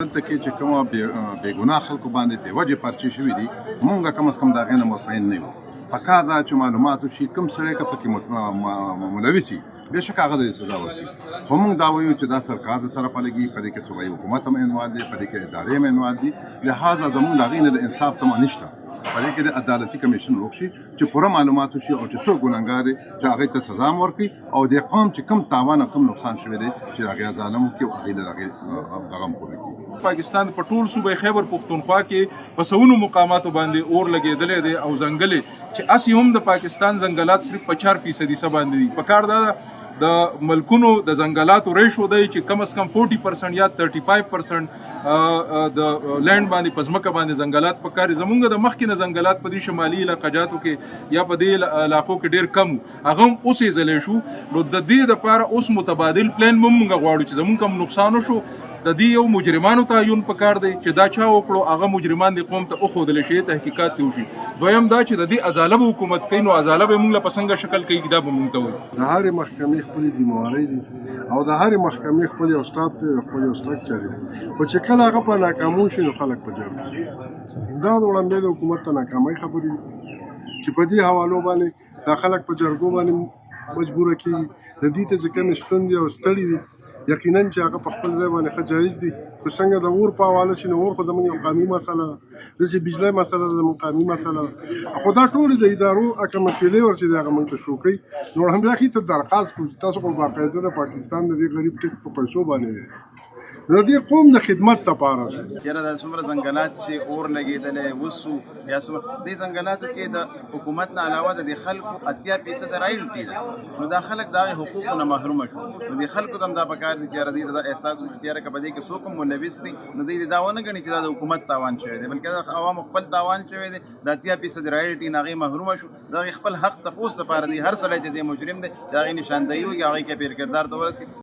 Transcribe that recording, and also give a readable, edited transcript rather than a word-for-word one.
دلته کې چې کومه بې ګناه خلکو باندې بې وجې پرچې شوي دي، مونږ کم از کم د هغې نه مطمئن نه یو. پکار ده چې معلومات وشي کوم سړی که پکې ملوث وي بېشکه هغه د سزا ورکړي. خو مونږ دا وایو چې دا سرکار د طرفه لګي، په دې کې صوبایي حکومت هم انوال دی، په دې کې ادارې هم انوال دي. لهذا زمونږ د هغې نه د انصاف تمه نشته. په دې کې د عدالتي کمیشن وکړي چې پوره معلومات وشي او چې څوک ګنهګار دی چې هغې ته سزا هم ورکړي او د قوم چې کوم تاوان او کوم نقصان شوی دی چې هغې ظالم وکړي او هغې له هغې دغه هم پوره کړي. پاکستان په ټول صوبې خیبر پښتونخوا کې په سونو مقاماتو باندې اور لګېدلی دی او ځنګلې چې اسې هم د پاکستان ځنګلات صرف په 4% باندې دي. په کار دا د ملکونو د ځنګلاتو ریشو دی چې کم از کم 40% یا 35% د لینډ باندې په ځمکه باندې ځنګلات په کار. زمونږ د مخکې نه ځنګلات په دې شمالي علاقو کې یا په دې علاقو کې ډېر کم هغه هم اوس یې ځلی شو. نو د دې دپاره اوس متبادل پلان هم موږ غواړو چې زمونږ کم نقصان وشو د دې یو مجرمانو تعین پکار دی چې دا چا وکړو هغه مجرمان د قوم ته وښودلی شي، تحقیقات ترې وشي. دویم دا چې د دې ازاله به حکومت کوي نو ازاله به موږ له په څنګه شکل کوي دا به موږ ته وایي. د هرې محکمې خپلې ذمهوارۍ دي او د هرې محکمې خپل یو سټاف دی او خپل یو سټرکچر دی. خو چې کله هغه په ناکامون شي نو خلک په جرم شي. دا د وړاندې د حکومت ته ناکامۍ خبرې دي چې په دې حوالو باندې دا خلک په جرګو باندې مجبوره کېږي. د دې ته چې کومې شتون دي او ستړي دي یقینا چې هغه په خپل ځای باندې ښه جایز دي. خو څنګه د اور په حواله شي نو اور خو زموږ یو قانوني مسله ده، داسې بجلۍ مسله ده زموږ قانوني مسله ده. خو دا ټولې د ادارو اکمکیلې ور چې دی هغه موږ ته شو کوي. نو همدا هغې ته درخواست کوو چې تاسو خو باقاعده د پاکستان د دې غریب ټیټ په پیسو باندې دی نو دې قوم د خدمت لپاره شي. یاره دا څومره ځنګلات چې اور لګېدلی وسو یا څومره دې ځنګلاتو کې د حکومت نه علاوه د دې خلکو 80% رایلټي ده. نو دا خلک د هغې حقوقو نه محرومه شو. نو دې خلکو ته هم دا پکار دي چې یاره دوی ته دا احساس وشي چې یاره که په دې کې څوک هم ملوث دي نو دوی دا ونه ګڼي چې دا د حکومت تاوان شوی دی، بلکې دا عوامو خپل تاوان شوی دی. د 80% رایلټي نه هغې محرومه شو. د هغې خپل حق تپوس دپاره دی هر سړی چې دی مجرم دی د هغې نشاندهي وکړي، هغې کې پیر کردار ته ورسي.